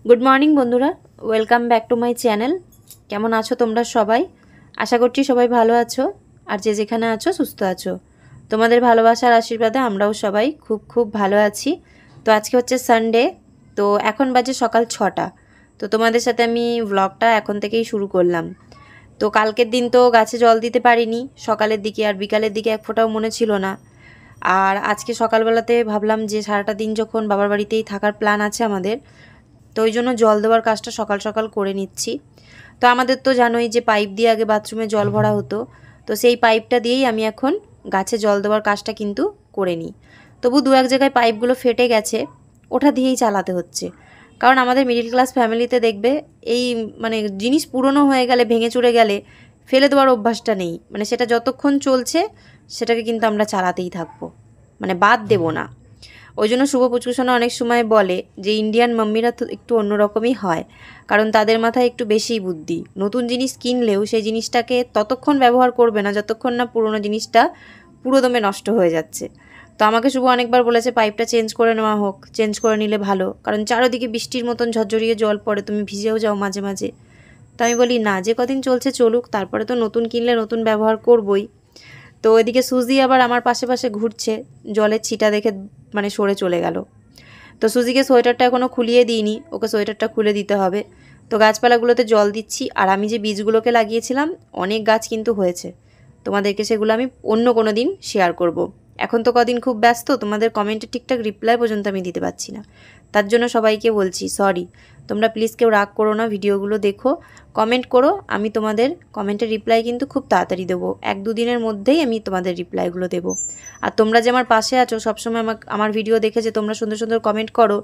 Good morning বন্ধুরা, welcome back to my channel. কেমন আছো তোমরা সবাই? আশা করছি সবাই ভালো আছো, আর যে যেখানে আছো সুস্থ আছো। তোমাদের ভালোবাসার আশীর্বাদে আমরাও সবাই খুব খুব ভালো আছি। তো আজকে হচ্ছে সানডে, তো এখন বাজে সকাল 6টা। তো তোমাদের সাথে আমি ব্লগটা এখন থেকেই শুরু করলাম। তো কালকের দিন তো গাছে জল দিতে পারিনি, সকালের দিকে আর বিকালের দিকে এক ফোঁটাও মনে ছিল না। আর আজকে সকালবেলাতে ভাবলাম যে সারাটা দিন যখন বাবার বাড়িতেই থাকার প্ল্যান আছে আমাদের, তো ওই জন্য জল দেওয়ার কাজটা সকাল সকাল করে নিচ্ছি। তো আমাদের তো জানোই যে পাইপ দিয়ে আগে বাথরুমে জল ভরা হতো, তো সেই পাইপটা দিয়েই আমি এখন গাছে জল দেওয়ার কাজটা কিন্তু করে নিই। তবু দু এক জায়গায় পাইপগুলো ফেটে গেছে, ওটা দিয়েই চালাতে হচ্ছে। কারণ আমাদের মিডল ক্লাস ফ্যামিলিতে দেখবে এই জিনিস পুরনো হয়ে গেলে, ভেঙে চুরে গেলে ফেলে দেওয়ার অভ্যাসটা নেই। সেটা যতক্ষণ চলছে সেটাকে কিন্তু আমরা চালাতেই থাকবো, বাদ দেবো না। ওই জন্য শুভ পুচকুসোনা অনেক সময় বলে যে ইন্ডিয়ান মাম্মিরা তো একটু অন্যরকমই হয়, কারণ তাদের মাথায় একটু বেশিই বুদ্ধি। নতুন জিনিস কিনলেও সেই জিনিসটাকে ততক্ষণ ব্যবহার করবে না যতক্ষণ না পুরনো জিনিসটা পুরোদমে নষ্ট হয়ে যাচ্ছে। তো আমাকে শুভ অনেকবার বলেছে পাইপটা চেঞ্জ করে নেওয়া হোক, চেঞ্জ করে নিলে ভালো, কারণ চারোদিকে বৃষ্টির মতন ঝরঝরিয়ে জল পড়ে, তুমি ভিজেও যাও মাঝে মাঝে। তো আমি বলি না, যে কদিন চলছে চলুক, তারপরে তো নতুন কিনলে নতুন ব্যবহার করবই। তো এদিকে সুজি আবার আমার পাশে পাশে ঘুরছে, জলের ছিটা দেখে সরে চলে গেল। তো সুজিকে সোয়েটারটা এখনও খুলিয়ে দিইনি, ওকে সোয়েটারটা খুলে দিতে হবে। তো গাছপালাগুলোতে জল দিচ্ছি, আর আমি যে বীজগুলোকে লাগিয়েছিলাম অনেক গাছ কিন্তু হয়েছে, তোমাদেরকে সেগুলো আমি অন্য কোনো দিন শেয়ার করব। এখন তো কদিন খুব ব্যস্ত, তোমাদের কমেন্টে ঠিকঠাক রিপ্লাই পর্যন্ত আমি দিতে পারছি না। তার জন্য সবাইকে বলছি সরি, তোমরা প্লিজ কেউ রাগ করো না, ভিডিওগুলো দেখো, কমেন্ট করো। আমি তোমাদের কমেন্টের রিপ্লাই কিন্তু খুব তাড়াতাড়ি দেবো, 1-2 দিনের মধ্যেই আমি তোমাদের রিপ্লাইগুলো দেবো। আর তোমরা যে আমার পাশে আছো, সবসময় আমার ভিডিও দেখে যে তোমরা সুন্দর সুন্দর কমেন্ট করো,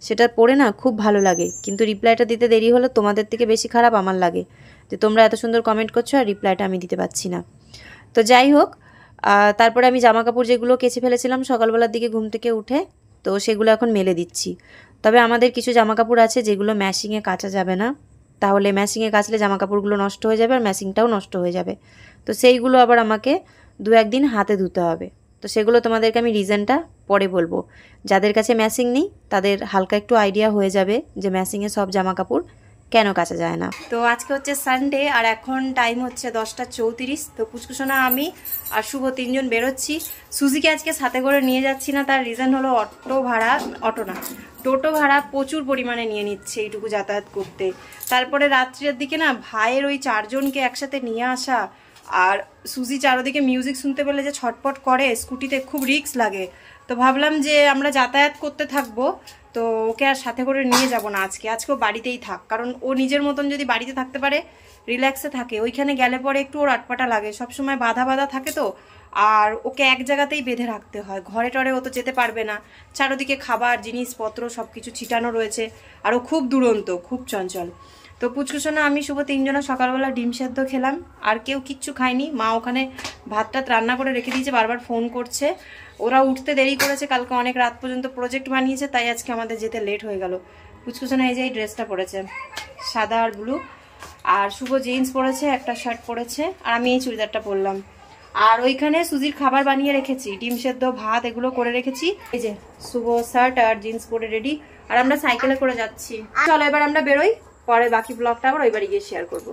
সেটা পড়ে না খুব ভালো লাগে। কিন্তু রিপ্লাইটা দিতে দেরি হলে তোমাদের থেকে বেশি খারাপ আমার লাগে, যে তোমরা এত সুন্দর কমেন্ট করছো আর রিপ্লাইটা আমি দিতে পারছি না। তো যাই হোক, তারপরে আমি জামা কাপড় যেগুলো কেচে ফেলেছিলাম সকালবেলার দিকে ঘুম থেকে উঠে, তো সেগুলো এখন মেলে দিচ্ছি। তবে আমাদের কিছু জামা কাপড় আছে যেগুলো ম্যাশিংয়ে কাচা যাবে না, তাহলে ম্যাশিংয়ে কাচলে জামা কাপড়গুলো নষ্ট হয়ে যাবে আর ম্যাশিংটাও নষ্ট হয়ে যাবে। তো সেইগুলো আবার আমাকে 2-1 দিন হাতে ধুতে হবে। তো সেগুলো তোমাদেরকে আমি রিজনটা পরে বলবো। যাদের কাছে ম্যাশিং নেই তাদের হালকা একটু আইডিয়া হয়ে যাবে যে ম্যাশিংয়ে সব জামা কাপড় কেন কাচা যায় না। তো আজকে হচ্ছে সানডে, আর এখন টাইম হচ্ছে 10টা 34। তো পুচকুসোনা, আমি আর শুভ 3জন বেরোচ্ছি। সুজিকে আজকে সাথে করে নিয়ে যাচ্ছি না, তার রিজন হলো টোটো ভাড়া প্রচুর পরিমাণে নিয়ে নিচ্ছে এইটুকু যাতায়াত করতে। তারপরে রাত্রের দিকে না ভাইয়ের ওই 4জনকে একসাথে নিয়ে আসা, আর সুজি চারোদিকে মিউজিক শুনতে পেলে যে ছটপট করে, স্কুটিতে খুব রিস্ক লাগে। তো ভাবলাম যে আমরা যাতায়াত করতে থাকবো, তো ওকে আর সাথে করে নিয়ে যাব না আজকেও বাড়িতেই থাক, কারণ ও নিজের মতন যদি বাড়িতে থাকতে পারে, রিল্যাক্সে থাকে, ওইখানে গেলে পরে একটু ওর আটপাটা লাগে, সবসময় বাধা থাকে। তো আর ওকে এক জায়গাতেই বেঁধে রাখতে হয়, ঘরে টরে ও তো যেতে পারবে না, চারোদিকে খাবার জিনিসপত্র সব কিছু ছিটানো রয়েছে, আর ও খুব দুরন্ত, খুব চঞ্চল। তো পুচকুসোনা, আমি শুভ 3জনা সকালবেলা ডিম সেদ্ধ খেলাম, আর কেউ কিচ্ছু খায়নি। মা ওখানে ভাতটা রান্না করে রেখে দিয়েছে, বারবার ফোন করছে। ওরা উঠতে দেরি করেছে, কালকে অনেক রাত পর্যন্ত প্রজেক্ট বানিয়েছে, তাই আজকে আমাদের যেতে লেট হয়ে গেল। পুচকুসোনা এই যে এই ড্রেসটা পরেছে, সাদা আর ব্লু, আর শুভ জিন্স পরেছে, একটা শার্ট পরেছে, আর আমি এই চুড়িদারটা পরলাম। আর ওইখানে সুজির খাবার বানিয়ে রেখেছি, ডিম সেদ্ধ, ভাত, এগুলো করে রেখেছি। এই যে শুভ শার্ট আর জিন্স পরে রেডি, আর আমরা সাইকেলে করে যাচ্ছি। চলো এবার আমরা বেরোই, পরে বাকি ব্লগটা আবার ওই বাড়ি গিয়ে শেয়ার করবো।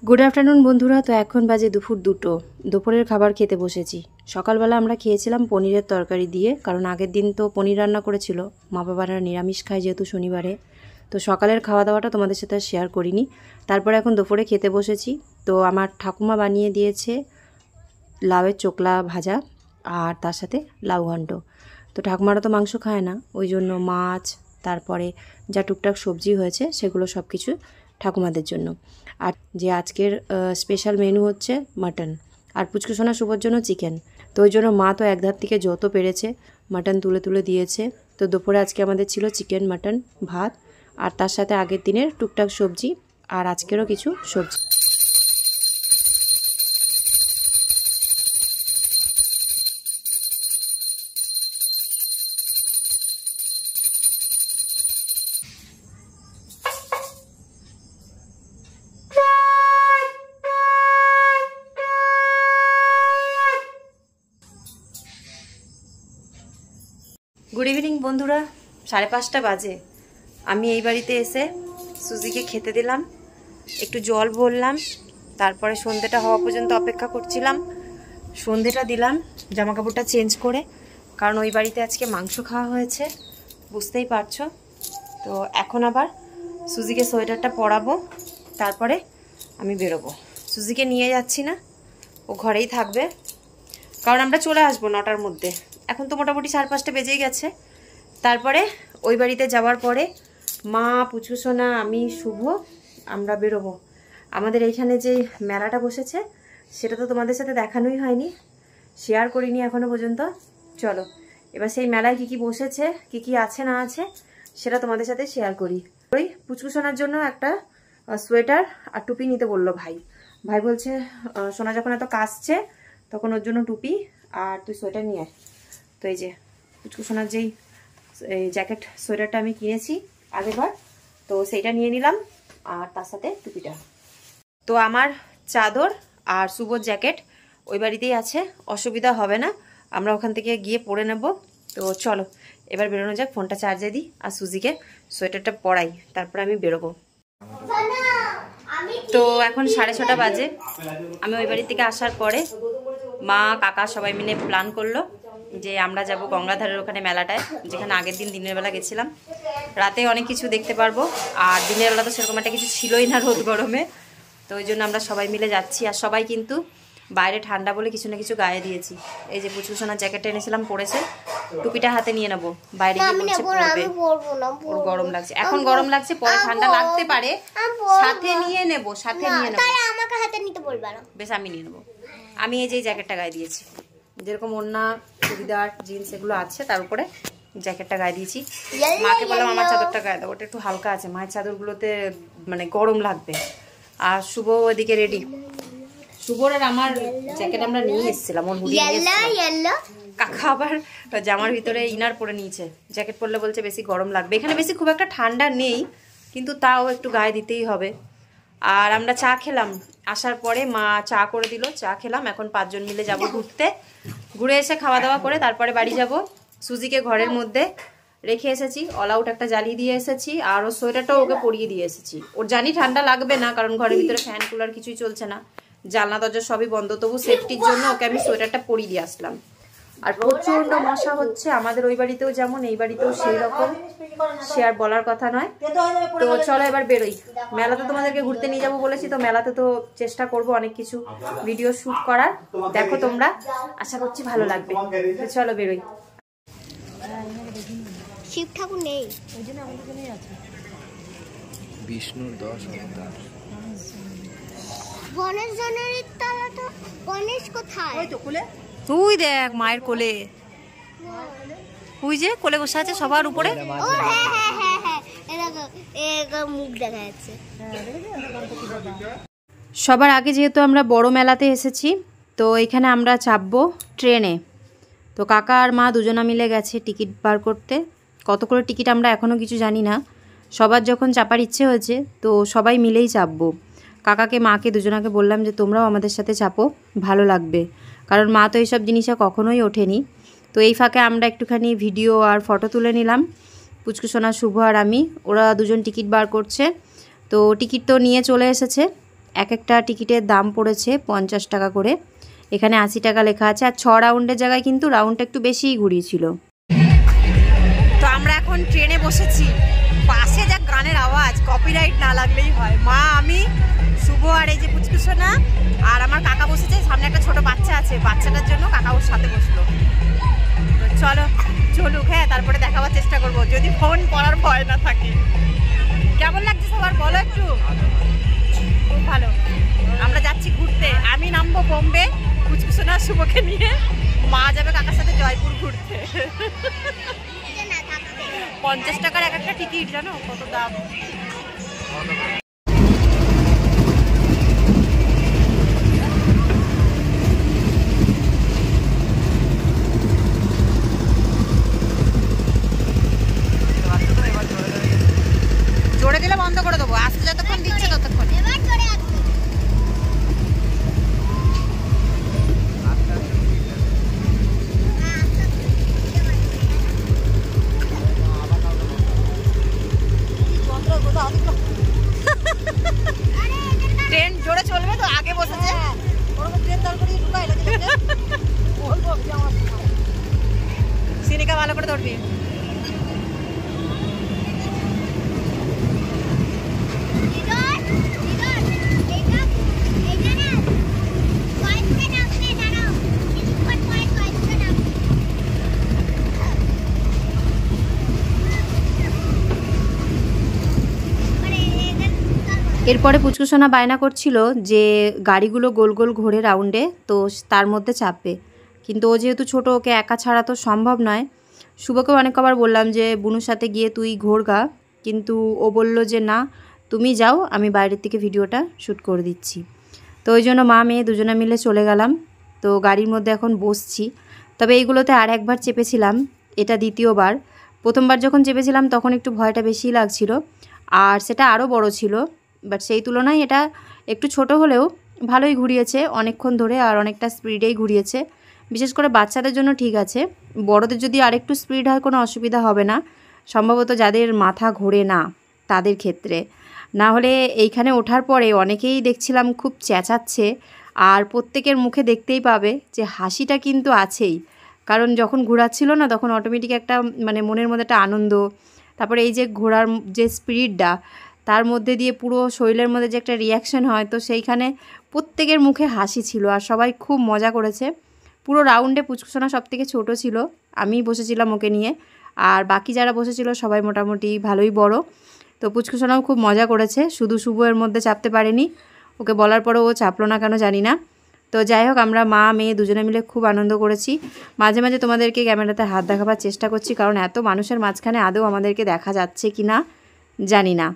গুড আফটারনুন বন্ধুরা। তো এখন বাজে দুপুর 2টো, দুপুরের খাবার খেতে বসেছি। সকালবেলা আমরা খেয়েছিলাম পনিরের তরকারি দিয়ে, কারণ আগের দিন তো পনির রান্না করেছিল, মা বাবারা নিরামিষ খায় যেহেতু শনিবারে। তো সকালের খাওয়া দাওয়াটা তোমাদের সাথে শেয়ার করিনি। তারপরে এখন দুপুরে খেতে বসেছি। তো আমার ঠাকুমা বানিয়ে দিয়েছে লাউয়ের চোকলা ভাজা, আর তার সাথে লাউ ঘন্ট। তো ঠাকুমারা তো মাংস খায় না, ওই জন্য মাছ, তারপরে যা টুকটাক সবজি হয়েছে সেগুলো সব কিছু ঠাকুমাদের জন্য। আর যে আজকের স্পেশাল মেনু হচ্ছে মাটন, আর পুচকুসোনা শুভর জন্য চিকেন। তো ওই জন্য মা তো একধার থেকে যত পেরেছে মাটন তুলে তুলে দিয়েছে। তো দুপুরে আজকে আমাদের ছিল চিকেন, মাটন, ভাত, আর তার সাথে আগের দিনের টুকটাক সবজি, আর আজকেরও কিছু সবজি। গুড ইভিনিং বন্ধুরা, 5:30 বাজে। আমি এই বাড়িতে এসে সুজিকে খেতে দিলাম, একটু জল ভরলাম, তারপরে সন্ধ্যেটা হওয়া পর্যন্ত অপেক্ষা করছিলাম। সন্ধ্যেটা দিলাম জামা কাপড়টা চেঞ্জ করে, কারণ ওই বাড়িতে আজকে মাংস খাওয়া হয়েছে, বুঝতেই পারছো। তো এখন আবার সুজিকে সোয়েটারটা পরাবো, তারপরে আমি বেরোবো। সুজিকে নিয়ে যাচ্ছি না, ও ঘরেই থাকবে, কারণ আমরা চলে আসবো 9টার মধ্যে। এখন তো মোটামুটি 5:30 বেজেই গেছে। তারপরে ওই বাড়িতে যাওয়ার পরে মা, পুচু সোনা, আমি, শুভ আমরা বেরোবো। আমাদের এইখানে যে মেলাটা বসেছে সেটা তো তোমাদের সাথে দেখানোই হয়নি, শেয়ার করিনি এখনো পর্যন্ত। চলো এবার সেই মেলায় কি কি বসেছে, কি কি আছে না আছে সেটা তোমাদের সাথে শেয়ার করি। ওই পুচকু সোনার জন্য একটা সোয়েটার আর টুপি নিতে বললো ভাই। ভাই বলছে সোনা যখন এত কাশছে তখন ওর জন্য টুপি আর তুই সোয়েটার নিয়ে আয়। তো এই যে পুচকু সোনার যেই জ্যাকেট সোয়েটারটা আমি কিনেছি আগেরবার, তো সেইটা নিয়ে নিলাম আর তার সাথে টুপিটা। তো আমার চাদর আর শুভর জ্যাকেট ওই বাড়িতেই আছে, অসুবিধা হবে না, আমরা ওখান থেকে গিয়ে পরে নেব। তো চলো এবার বেরোনো যাক, ফোনটা চার্জে দিই আর সুজিকে সোয়েটারটা পরাই, তারপরে আমি বেরোবো। তো এখন 6:30 বাজে। আমি ওই বাড়ি থেকে আসার পরে মা, কাকা সবাই মিলে প্ল্যান করলো যে আমরা যাব গঙ্গাধারের ওখানে মেলাটায়, যেখানে আগের দিন দিনের বেলা গেছিলাম। রাতে অনেক কিছু দেখতে পারবো, আর দিনের বেলা তো সেরকম একটা কিছু ছিলই না রোদ গরমে। তো ওই জন্য আমরা সবাই মিলে যাচ্ছি, আর সবাই কিন্তু বাইরে ঠান্ডা বলে কিছু না কিছু গায়ে দিয়েছি। এই যে পুচকু সোনার জ্যাকেটটা এনেছিলাম পরেছে, টুপিটা হাতে নিয়ে নেবো, বাইরে গিয়ে বলছে পরবে, ওর গরম লাগছে। এখন গরম লাগছে, পরে ঠান্ডা লাগতে পারে, সাথে নিয়ে নেব, সাথে নিয়ে নেব। আমাকে হাতে নিতে বলবা না, বেশ আমি নিয়ে নেবো। আমি এই যে জ্যাকেটটা গায়ে দিয়েছি, যেরকম ওড়না, চুড়িদার, জিন্স এগুলো আছে, তার উপরে জ্যাকেটটা গায়ে দিয়েছি। মাকে বললাম আমার চাদরটা গায়ে দাও, ওটা একটু হালকা আছে, মায়ের চাদরগুলোতে মানে গরম লাগবে। আর শুভ ওদিকে রেডি। শুভর আর আমার জ্যাকেট আমরা নিয়ে এসেছিলাম, ওর হুডি নিয়ে এসেছিলাম। কাকা আবার জামার ভিতরে ইনার পরে নিয়েছে, জ্যাকেট পরলে বলছে বেশি গরম লাগবে। এখানে বেশি খুব একটা ঠান্ডা নেই, কিন্তু তাও একটু গায়ে দিতেই হবে। আর আমরা চা খেলাম, আসার পরে মা চা করে দিল, চা খেলাম। এখন 5 জন মিলে যাব ঘুরতে, ঘুরে এসে খাওয়া দাওয়া করে তারপরে বাড়ি যাব। সুজিকে ঘরের মধ্যে রেখে এসেছি, অল আউট একটা জ্বালিয়ে দিয়ে এসেছি, আর ওর সোয়েটারটাও ওকে পরিয়ে দিয়ে এসেছি। ওর জানি ঠান্ডা লাগবে না, কারণ ঘরের ভিতরে ফ্যান কুলার কিছুই চলছে না, জানলা দরজা সবই বন্ধ, তবু সেফটির জন্য ওকে আমি সোয়েটারটা পরিয়ে দিয়ে আসলাম। আর প্রচন্ড মশা হচ্ছে আমাদের ওই বাড়িতেও যেমন, এই বাড়িতেও সেই রকম, সে আর বলার কথা নয়। তো চলো এবার বেরোই। মেলাতে তোমাদেরকে ঘুরতে নিয়ে যাবো বলেছি, তো মেলাতে তো চেষ্টা করব অনেক কিছু ভিডিও শুট করার, দেখো তোমরা, আশা করছি ভালো লাগবে। তো চলো বেরোই। শিব ঠাকুর নেই, ওই জন্য আমাদের জন্যই আছে বিষ্ণুর 10 অবতার। গণেশ জনের তলা তো, গণেশ কোথায়? ওই তো কোলে, তুই দেখ মায়ের কোলে, ওই যে কোলে বসে আছে সবার উপরে। ও হ্যাঁ হ্যাঁ হ্যাঁ হ্যাঁ, এরকম মুখ দেখা যাচ্ছে। সবার আগে যেহেতু আমরা বড় মেলাতে এসেছি, তো এখানে আমরা চাপবো ট্রেনে। তো কাকা আর মা দুজনা মিলে গেছে টিকিট বার করতে। কত করে টিকিট আমরা এখনও কিছু জানি না, সবার যখন চাপার ইচ্ছে হয়েছে তো সবাই মিলেই চাপবো। কাকাকে, মাকে দুজনাকে বললাম যে তোমরাও আমাদের সাথে চাপো, ভালো লাগবে, কারণ মা তো এইসব জিনিসে কখনোই ওঠেনি। তো এই ফাঁকে আমরা একটুখানি ভিডিও আর ফটো তুলে নিলাম, পুচকু সোনা, শুভ আর আমি। ওরা দুজন টিকিট বার করছে। তো টিকিট তো নিয়ে চলে এসেছে, এক একটা টিকিটের দাম পড়েছে 50 টাকা করে, এখানে 80 টাকা লেখা আছে। আর 6 রাউন্ডের জায়গায় কিন্তু রাউন্ডটা একটু বেশিই ঘুরিয়েছিল। তো আমরা এখন ট্রেনে বসেছি, পাশে যা গানের আওয়াজ, কপিরাইট না লাগলেই হয়। মা, আমি, শুভ আর এই যে পুচকু সোনা আর আমার কাকা বসেছে, সামনে একটা ছোট বাচ্চা আছে, বাচ্চাটার জন্য কাকা ওর সাথে বসলো। চলো চলুক, হ্যাঁ, তারপরে দেখাবার চেষ্টা করব, যদি ফোন করার ভয় না থাকে। কেমন লাগছে সবার বলো একটু? খুব ভালো। আমরা যাচ্ছি ঘুরতে, আমি নামবো বোম্বে পুচকু সোনা শুভকে নিয়ে, মা যাবে কাকার সাথে জয়পুর ঘুরতে। 50 টাকার এক একটা টিকিট, জানো কত দাম। জোরে দিলে বন্ধ করে দেবো, আসতে যতক্ষণ দিচ্ছে ততক্ষণ। করে চলবে তো, আগে বসেছে ওরকম ট্রেন দল করে ঢুকাই লাগে বলবো আমার সিনিকা ভালো করে ধরবি। এরপরে পুচকুসোনা বায়না করছিল যে গাড়িগুলো গোল গোল ঘোরে রাউন্ডে, তো তার মধ্যে চাপবে, কিন্তু ও যেহেতু ছোট, ওকে একা ছাড়া তো সম্ভব নয়। শুভকেও অনেক কবার বললাম যে বুনুর সাথে গিয়ে তুই ঘোরগা, কিন্তু ও বলল যে না তুমি যাও, আমি বাইরের থেকে ভিডিওটা শ্যুট করে দিচ্ছি। তো ওই জন্য মা মেয়ে দুজনে মিলে চলে গেলাম। তো গাড়ির মধ্যে এখন বসছি। তবে এইগুলোতে আর একবার চেপেছিলাম, এটা দ্বিতীয়বার। প্রথমবার যখন চেপেছিলাম তখন একটু ভয়টা বেশিই লাগছিল, আর সেটা আরও বড় ছিল, বাট সেই তুলনায় এটা একটু ছোট হলেও ভালোই ঘুরিয়েছে অনেকক্ষণ ধরে, আর অনেকটা স্পিডেই ঘুরিয়েছে। বিশেষ করে বাচ্চাদের জন্য ঠিক আছে, বড়দের যদি আরেকটু স্পিড হয় কোনো অসুবিধা হবে না, সম্ভবত যাদের মাথা ঘোরে না তাদের ক্ষেত্রে। না হলে এইখানে ওঠার পরে অনেকেই দেখছিলাম খুব চেঁচাচ্ছে, আর প্রত্যেকের মুখে দেখতেই পাবে যে হাসিটা কিন্তু আছেই, কারণ যখন ঘোরাচ্ছিল না তখন অটোমেটিক একটা মানে মনের মধ্যে একটা আনন্দ, তারপরে এই যে ঘোরার যে স্পিডটা তার মধ্যে দিয়ে পুরো শরীরের মধ্যে যে একটা রিয়াকশন হয়, তো সেইখানে প্রত্যেকের মুখে হাসি ছিল আর সবাই খুব মজা করেছে। পুরো রাউন্ডে পুচকুসোনা সব থেকে ছোটো ছিল, আমি বসেছিলাম ওকে নিয়ে, আর বাকি যারা বসেছিল সবাই মোটামুটি ভালোই বড়। তো পুচকুসোনাও খুব মজা করেছে, শুধু শুভ এর মধ্যে চাপতে পারেনি, ওকে বলার পরেও ও চাপলো না কেন জানি না। তো যাই হোক, আমরা মা মেয়ে দুজনে মিলে খুব আনন্দ করেছি। মাঝে মাঝে তোমাদেরকে ক্যামেরাতে হাত দেখাবার চেষ্টা করছি, কারণ এত মানুষের মাঝখানে আদৌ আমাদেরকে দেখা যাচ্ছে কি না জানি না।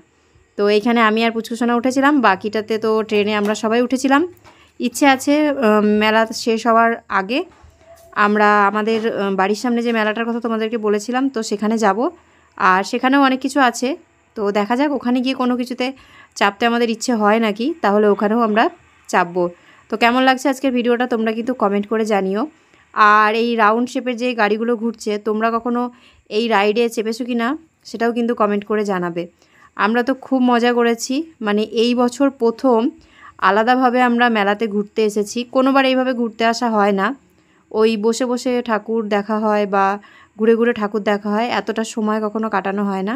তো এইখানে আমি আর পুচকুসোনা উঠেছিলাম, বাকিটাতে তো ট্রেনে আমরা সবাই উঠেছিলাম। ইচ্ছে আছে মেলা শেষ হওয়ার আগে আমরা আমাদের বাড়ির সামনে যে মেলাটার কথা তোমাদেরকে বলেছিলাম, তো সেখানে যাব, আর সেখানেও অনেক কিছু আছে। তো দেখা যাক ওখানে গিয়ে কোনো কিছুতে চাপতে আমাদের ইচ্ছে হয় নাকি, তাহলে ওখানেও আমরা চাপবো। তো কেমন লাগছে আজকের ভিডিওটা তোমরা কিন্তু কমেন্ট করে জানিও। আর এই রাউন্ড শেপের যে গাড়িগুলো ঘুরছে, তোমরা কখনো এই রাইডে চেপেছো কি না সেটাও কিন্তু কমেন্ট করে জানাবে। আমরা তো খুব মজা করেছি, মানে এই বছর প্রথম আলাদাভাবে আমরা মেলাতে ঘুরতে এসেছি। কোনোবার এইভাবে ঘুরতে আসা হয় না, ওই বসে বসে ঠাকুর দেখা হয় বা ঘুরে ঘুরে ঠাকুর দেখা হয়, এতটা সময় কখনো কাটানো হয় না।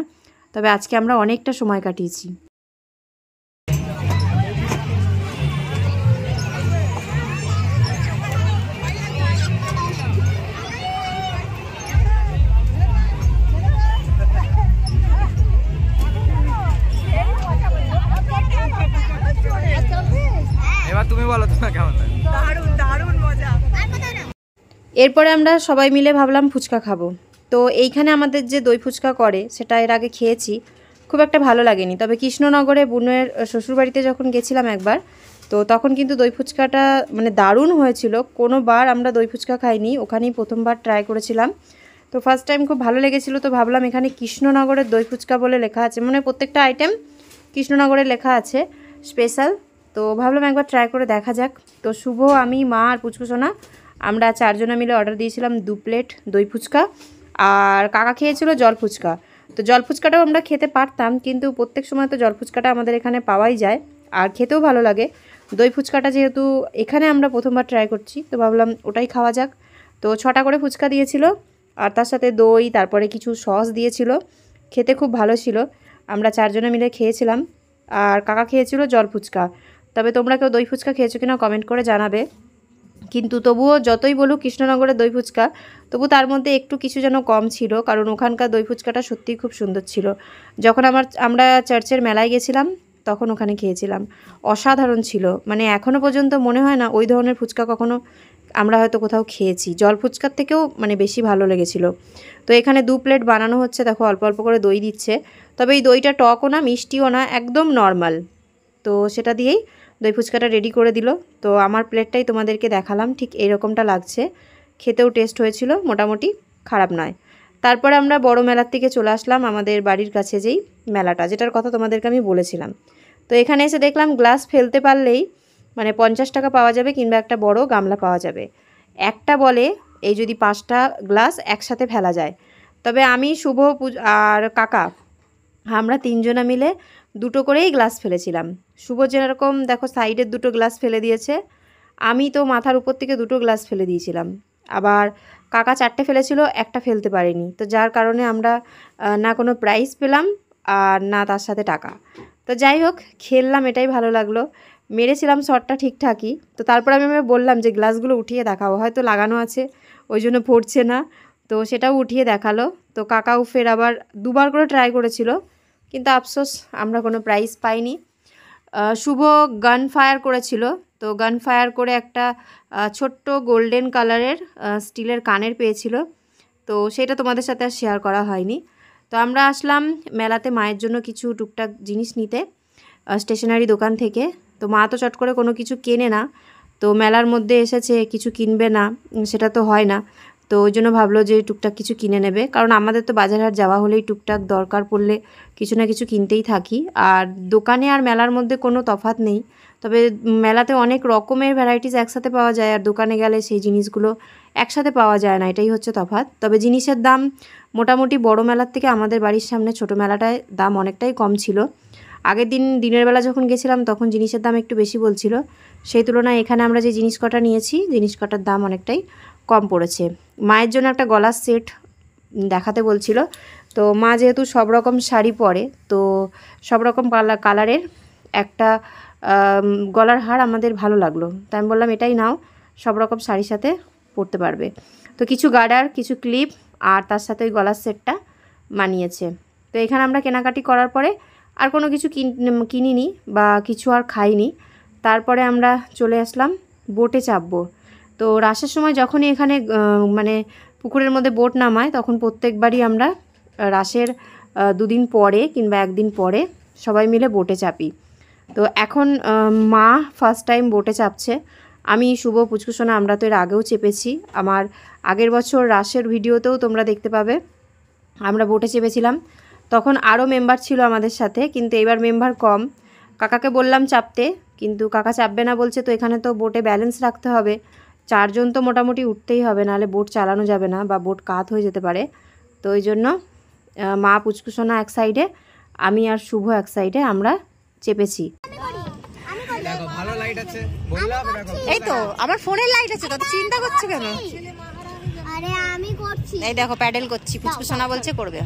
তবে আজকে আমরা অনেকটা সময় কাটিয়েছি। এবার তুমি বলো তোমার কেমন লাগে? দারুণ দারুণ মজা। এরপরে আমরা সবাই মিলে ভাবলাম ফুচকা খাবো। তো এইখানে আমাদের যে দই ফুচকা করে সেটা এর আগে খেয়েছি, খুব একটা ভালো লাগেনি। তবে কৃষ্ণনগরে বোনের শ্বশুরবাড়িতে যখন গেছিলাম একবার, তো তখন কিন্তু দই ফুচকাটা মানে দারুণ হয়েছিল। কোনোবার আমরা দই ফুচকা খাইনি, ওখানেই প্রথমবার ট্রাই করেছিলাম। তো ফার্স্ট টাইম খুব ভালো লেগেছিলো। তো ভাবলাম এখানে কৃষ্ণনগরের দই ফুচকা বলে লেখা আছে, মানে প্রত্যেকটা আইটেম কৃষ্ণনগরে লেখা আছে স্পেশাল। তো ভাবলাম একবার ট্রাই করে দেখা যাক। তো শুভ, আমি, মা আর পুচকুসোনা আমরা চারজনে মিলে অর্ডার দিয়েছিলাম 2 প্লেট দই ফুচকা, আর কাকা খেয়েছিল জল ফুচকা। তো জল ফুচকাটাও আমরা খেতে পারতাম, কিন্তু প্রত্যেক সময় তো জল ফুচকাটা আমাদের এখানে পাওয়াই যায় আর খেতেও ভালো লাগে। দই ফুচকাটা যেহেতু এখানে আমরা প্রথমবার ট্রাই করছি, তো ভাবলাম ওটাই খাওয়া যাক। তো 6টা করে ফুচকা দিয়েছিল, আর তার সাথে দই, তারপরে কিছু সস দিয়েছিল। খেতে খুব ভালো ছিল, আমরা চারজনে মিলে খেয়েছিলাম। আর কাকা খেয়েছিল জল ফুচকা। তবে তোমরা কেউ দই ফুচকা খেয়েছো কিনা কমেন্ট করে জানাবে। কিন্তু তবুও যতই বলুক কৃষ্ণনগরের দই ফুচকা, তবু তার মধ্যে একটু কিছু যেন কম ছিল, কারণ ওখানকার দই ফুচকাটা সত্যিই খুব সুন্দর ছিল। যখন আমরা চার্চের মেলায় গেছিলাম তখন ওখানে খেয়েছিলাম, অসাধারণ ছিল। মানে এখনও পর্যন্ত মনে হয় না ওই ধরনের ফুচকা কখনো আমরা হয়তো কোথাও খেয়েছি। জল ফুচকার থেকেও মানে বেশি ভালো লেগেছিল। তো এখানে 2 প্লেট বানানো হচ্ছে, দেখো অল্প অল্প করে দই দিচ্ছে। তবে এই দইটা টকও না মিষ্টিও না, একদম নর্মাল। তো সেটা দিয়েই দই ফুচকাটা রেডি করে দিল। তো আমার প্লেটটাই তোমাদেরকে দেখালাম, ঠিক এইরকমটা লাগছে। খেতেও টেস্ট হয়েছিল, মোটামুটি খারাপ নয়। তারপরে আমরা বড় মেলার থেকে চলে আসলাম আমাদের বাড়ির কাছে যেই মেলাটা, যেটার কথা তোমাদেরকে আমি বলেছিলাম। তো এখানে এসে দেখলাম গ্লাস ফেলতে পারলেই মানে 50 টাকা পাওয়া যাবে, কিংবা একটা বড় গামলা পাওয়া যাবে। একটা বলে এই যদি 5টা গ্লাস একসাথে ফেলা যায়। তবে আমি, শুভ আর কাকা আমরা তিনজনা মিলে দুটো করেই গ্লাস ফেলেছিলাম। শুভ যেরকম দেখো সাইডের দুটো গ্লাস ফেলে দিয়েছে, আমি তো মাথার উপর থেকে দুটো গ্লাস ফেলে দিয়েছিলাম। আবার কাকা 4টে ফেলেছিল, একটা ফেলতে পারিনি। তো যার কারণে আমরা না কোনো প্রাইজ পেলাম আর না তার সাথে টাকা। তো যাই হোক, খেললাম, এটাই ভালো লাগলো। মেরেছিলাম শটটা ঠিকঠাকই। তো তারপর আমি বললাম যে গ্লাসগুলো উঠিয়ে দেখাবো, হয়তো লাগানো আছে ওই জন্য পড়ছে না। তো সেটাও উঠিয়ে দেখালো। তো কাকাও ফের আবার দুবার করে ট্রাই করেছিল, কিন্তু আফসোস আমরা কোনো প্রাইজ পাইনি। শুভ গান ফায়ার করেছিল। তো গান ফায়ার করে একটা ছোট্ট গোল্ডেন কালারের স্টিলের কানের পেয়েছিল। তো সেটা তোমাদের সাথে আর শেয়ার করা হয়নি। তো আমরা আসলাম মেলাতে মায়ের জন্য কিছু টুকটাক জিনিস নিতে স্টেশনারি দোকান থেকে। তো মা তো চট করে কোনো কিছু কেনে না, তো মেলার মধ্যে এসেছে কিছু কিনবে না সেটা তো হয় না। তো ওই জন্য ভাবলো যে টুকটাক কিছু কিনে নেবে, কারণ আমাদের তো বাজারহাট যাওয়া হলেই টুকটাক দরকার পড়লে কিছু না কিছু কিনতেই থাকি। আর দোকানে আর মেলার মধ্যে কোনো তফাৎ নেই, তবে মেলাতে অনেক রকমের ভ্যারাইটিস একসাথে পাওয়া যায়, আর দোকানে গেলে সেই জিনিসগুলো একসাথে পাওয়া যায় না, এটাই হচ্ছে তফাৎ। তবে জিনিসের দাম মোটামুটি বড় মেলার থেকে আমাদের বাড়ির সামনে ছোট মেলাটায় দাম অনেকটাই কম ছিল। আগের দিনের বেলা যখন গেছিলাম তখন জিনিসের দাম একটু বেশি বলছিল, সেই তুলনায় এখানে আমরা যে জিনিস কটা নিয়েছি জিনিস কটার দাম অনেকটাই কম পড়েছে। মায়ের জন্য একটা গলার সেট দেখাতে বলছিল। তো মা যেহেতু সব রকম শাড়ি পরে, তো সব রকম কালারের একটা গলার হার আমাদের ভালো লাগলো, তাই আমি বললাম এটাই নাও, সব রকম শাড়ির সাথে পরতে পারবে। তো কিছু গার্ডার, কিছু ক্লিপ আর তার সাথে ওই গলার সেটটা মানিয়েছে। তো এখানে আমরা কেনাকাটি করার পরে আর কোনো কিছু কিনিনি বা কিছু আর খাইনি। তারপরে আমরা চলে আসলাম বোটে চাপবো। তো রাসের সময় যখনই এখানে মানে পুকুরের মধ্যে বোট নামায়, তখন প্রত্যেকবারই আমরা রাসের 2 দিন পরে কিংবা 1 দিন পরে সবাই মিলে বোটে চাপি। তো এখন মা ফার্স্ট টাইম বোটে চাপছে। আমি, শুভ, পুচকুসোনা আমরা তো এর আগেও চেপেছি। আমার আগের বছর রাসের ভিডিওতেও তোমরা দেখতে পাবে আমরা বোটে চেপেছিলাম। তখন আরও মেম্বার ছিল আমাদের সাথে, কিন্তু এবার মেম্বার কম। কাকাকে বললাম চাপতে, কিন্তু কাকা চাপবে না বলছে। তো এখানে তো বোটে ব্যালেন্স রাখতে হবে, 4 জন তো মোটামুটি উঠতেই হবে, নাহলে বোট চালানো যাবে না বা বোট কাত হয়ে যেতে পারে। তো ওই জন্য মা, পুচকুসোনা এক সাইডে, আমি আর শুভ এক সাইডে আমরা চেপেছি। দেখো ভালো লাইট আছে বললাম, দেখো এই তো আমার ফোনের লাইট আছে, তত চিন্তা করছো কেন? আরে আমি করছি। এই দেখো প্যাডেল করছি, পুচকুসোনা বলছে করবে,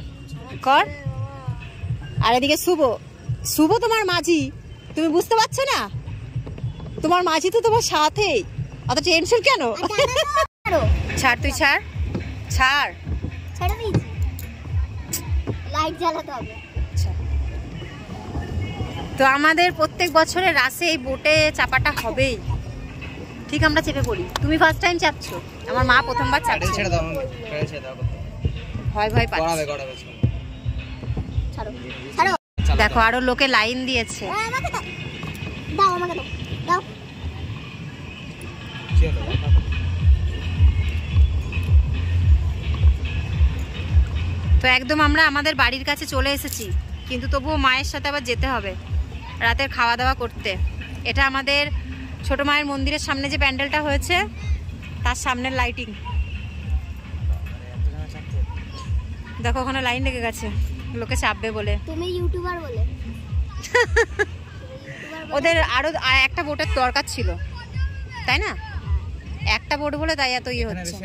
কর। আর এদিকে শুভ, শুভ তোমার মাঝি, তুমি বুঝতে পারছো না? তোমার মাঝি তো তোমার সাথেই, অত টেনশন কেন? ছাড়, তুই ছাড়, ছাড়। ছেড়ে দিয়েছি, লাইট জ্বালাতে হবে। তো আমাদের প্রত্যেক বছরে রাসে এই বোটে চাপাটা হবেই, ঠিক আমরা চেপে পড়ি। তুমি ফার্স্ট টাইম চাপছো, আমার মা প্রথমবার চাপছে। ছেড়ে দাও, ছেড়ে দাও, ভয় পাচ্ছে। গড়াবে ছাড়ো ছাড়ো। দেখো আরো লোকে লাইন দিয়েছে। আমাকে দাও, দাও আমাকে দাও, দাও। তো একদম আমরা আমাদের বাড়ির কাছে চলে এসেছি, কিন্তু তবুও মায়ের সাথে আবার যেতে হবে রাতের খাওয়া দাওয়া করতে। এটা আমাদের ছোট মায়ের মন্দিরের সামনে যে প্যান্ডেলটা হয়েছে তার সামনের লাইটিং দেখো, ওখানে লাইন লেগে গেছে লোকে চাপবে বলে। তুমি ইউটিউবার বলে ওদের আরো একটা বোটের দরকার ছিল, তাই না? একটা বোট বলে তাই এত ইয়ে হচ্ছে।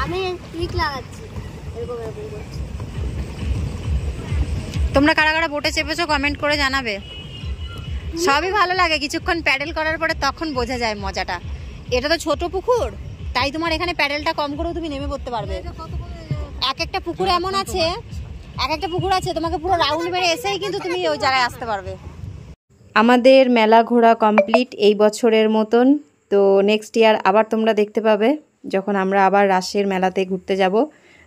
আমি ট্রিক লাগাচ্ছি, এরকম এরকম করছি। তোমরা কারা কারা বোটে চেপেছো কমেন্ট করে জানাবে। সবই ভালো লাগে, কিছুক্ষণ প্যাডেল করার পরে তখন বোঝা যায় মজাটা। এটা তো ছোট পুকুর, তাই তোমার এখানে প্যাডেলটা কম করেও তুমি নেমে পড়তে পারবে। এক একটা পুকুর এমন আছে, তোমাকে পুরো রাউন্ড মেরে এসেই কিন্তু তুমি ওই জায়গায় আসতে পারবে। আমাদের মেলা ঘোরা কমপ্লিট এই বছরের মতন। তো নেক্সট ইয়ার আবার তোমরা দেখতে পাবে যখন আমরা আবার রাসের মেলাতে ঘুরতে যাব।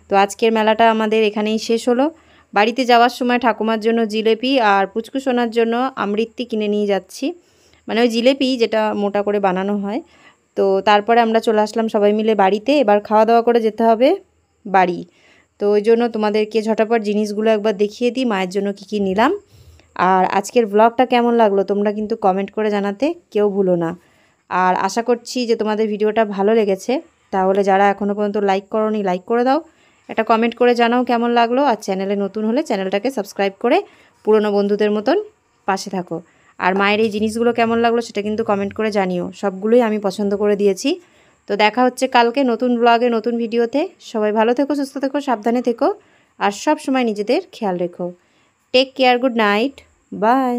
তো আজকের মেলাটা আমাদের এখানেই শেষ হলো। বাড়িতে যাওয়ার সময় ঠাকুমার জন্য জিলেপি আর পুচকুসোনার জন্য আমৃত্তি কিনে নিয়ে যাচ্ছি, মানে ওই জিলেপি যেটা মোটা করে বানানো হয়। তো তারপরে আমরা চলে আসলাম সবাই মিলে বাড়িতে। এবার খাওয়া দাওয়া করে যেতে হবে বাড়ি। তো ওই জন্য তোমাদেরকে ঝটাপট জিনিসগুলো একবার দেখিয়ে দিই মায়ের জন্য কী কী নিলাম। আর আজকের ব্লগটা কেমন লাগলো তোমরা কিন্তু কমেন্ট করে জানাতে কেউ ভুলো না। আর আশা করছি যে তোমাদের ভিডিওটা ভালো লেগেছে। তাহলে যারা এখনও পর্যন্ত লাইক করোনি লাইক করে দাও, একটা কমেন্ট করে জানাও কেমন লাগলো। আর চ্যানেলে নতুন হলে চ্যানেলটাকে সাবস্ক্রাইব করে পুরনো বন্ধুদের মতন পাশে থাকো। আর মায়ের এই জিনিসগুলো কেমন লাগলো সেটা কিন্তু কমেন্ট করে জানিও, সবগুলোই আমি পছন্দ করে দিয়েছি। তো দেখা হচ্ছে কালকে নতুন ব্লগে নতুন ভিডিওতে। সবাই ভালো থেকো, সুস্থ থেকো, সাবধানে থেকো আর সব সময় নিজেদের খেয়াল রেখো। Take care, good night, by.